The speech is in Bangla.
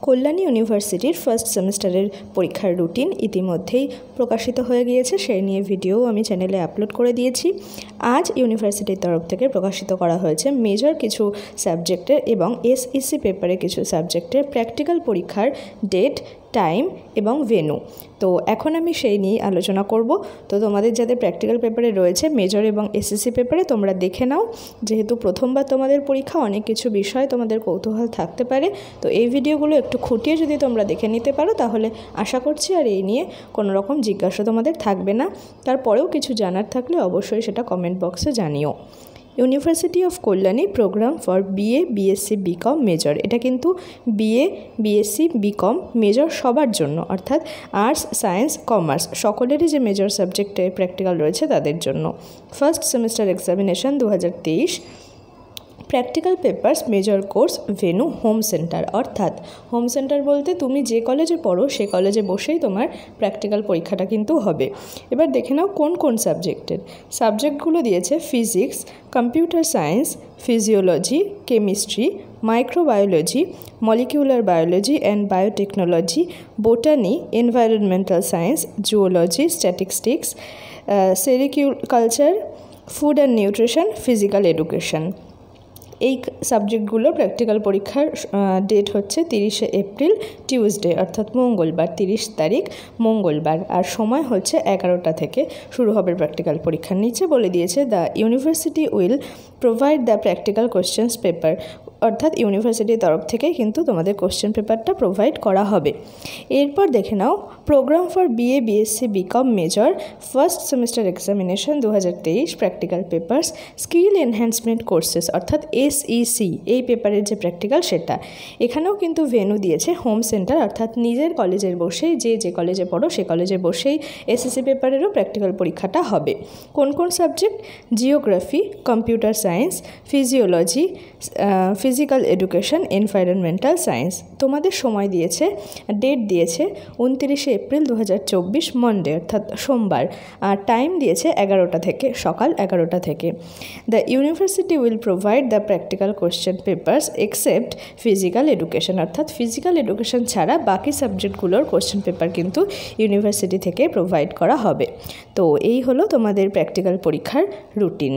কল্যাণী ইউনিভার্সিটির ফার্স্ট সেমিস্টারের পরীক্ষার রুটিন ইতিমধ্যেই প্রকাশিত হয়ে গিয়েছে। সেই নিয়ে ভিডিও আমি চ্যানেলে আপলোড করে দিয়েছি। আজ ইউনিভার্সিটির তরফ থেকে প্রকাশিত করা হয়েছে মেজর কিছু সাবজেক্টের এবং এসইসি পেপারে কিছু সাবজেক্টের প্র্যাকটিক্যাল পরীক্ষার ডেট, টাইম এবং ভেন্যু। তো এখন আমি সেই নিয়ে আলোচনা করব। তো তোমাদের যাদের প্র্যাকটিক্যাল পেপারে রয়েছে মেজর এবং এসএসসি পেপারে তোমরা দেখে নাও, যেহেতু প্রথমবার তোমাদের পরীক্ষা, অনেক কিছু বিষয় তোমাদের কৌতূহল থাকতে পারে। তো এই ভিডিওগুলো একটু খুঁটিয়ে যদি তোমরা দেখে নিতে পারো তাহলে আশা করছি আর এই নিয়ে কোনো রকম জিজ্ঞাসা তোমাদের থাকবে না। তারপরেও কিছু জানার থাকলে অবশ্যই সেটা কমেন্ট বক্সে জানিও। University of Kalyani programme for BA, BSc, BCom, major. এটা কিন্তু বিএ, বিএসসি, বিকম, মেজর সবার জন্য, অর্থাৎ আর্টস, সায়েন্স, কমার্স সকলেরই যে মেজর সাবজেক্টে প্র্যাকটিক্যাল রয়েছে তাদের জন্য। First semester examination 2023। Practical papers, major course, venue, home centre. অর্থাৎ হোম সেন্টার বলতে তুমি যে কলেজে পড়ো সে কলেজে বসেই তোমার প্র্যাকটিক্যাল পরীক্ষাটা কিন্তু হবে। এবার দেখে নাও কোন কোন সাবজেক্টের। সাবজেক্টগুলো দিয়েছে physics, computer science, physiology, chemistry, microbiology, molecular biology and biotechnology, botany, environmental science, zoology, statistics, sericulture, food and nutrition, physical education. এই সাবজেক্টগুলো প্র্যাকটিক্যাল পরীক্ষার ডেট হচ্ছে 30শে এপ্রিল, টিউসডে, অর্থাৎ মঙ্গলবার, 30 তারিখ মঙ্গলবার। আর সময় হচ্ছে 11টা থেকে শুরু হবে প্র্যাকটিক্যাল পরীক্ষার। নিচে বলে দিয়েছে the university will provide the practical questions paper. অর্থাৎ ইউনিভার্সিটির তরফ থেকে কিন্তু তোমাদের কোশ্চেন পেপারটা প্রোভাইড করা হবে। এরপর দেখে নাও program for BA, BSc, BCom, major first semester examination 2023 practical papers, skill enhancement courses, অর্থাৎ এসইসি এই পেপারের যে প্র্যাকটিক্যাল সেটা। এখানেও কিন্তু ভেন্যু দিয়েছে হোম সেন্টার, অর্থাৎ নিজের কলেজের বসেই যে কলেজে পড়ো সে কলেজে বসেই এসএসসি পেপারেরও প্র্যাকটিক্যাল পরীক্ষাটা হবে। কোন কোন subject? Geography, computer science, physiology, physical education, environmental science. তোমাদের সময় দিয়েছে, ডেট দিয়েছে 29শে এপ্রিল 2024 মন্ডে, অর্থাৎ সোমবার। আর টাইম দিয়েছে 11টা থেকে, সকাল 11টা থেকে। The university will provide the practical question papers except physical education, অর্থাৎ ফিজিক্যাল এডুকেশন ছাড়া বাকি সাবজেক্টগুলোর কোশ্চেন পেপার কিন্তু ইউনিভার্সিটি থেকে প্রোভাইড করা হবে। তো এই হলো তোমাদের প্র্যাকটিক্যাল পরীক্ষার রুটিন।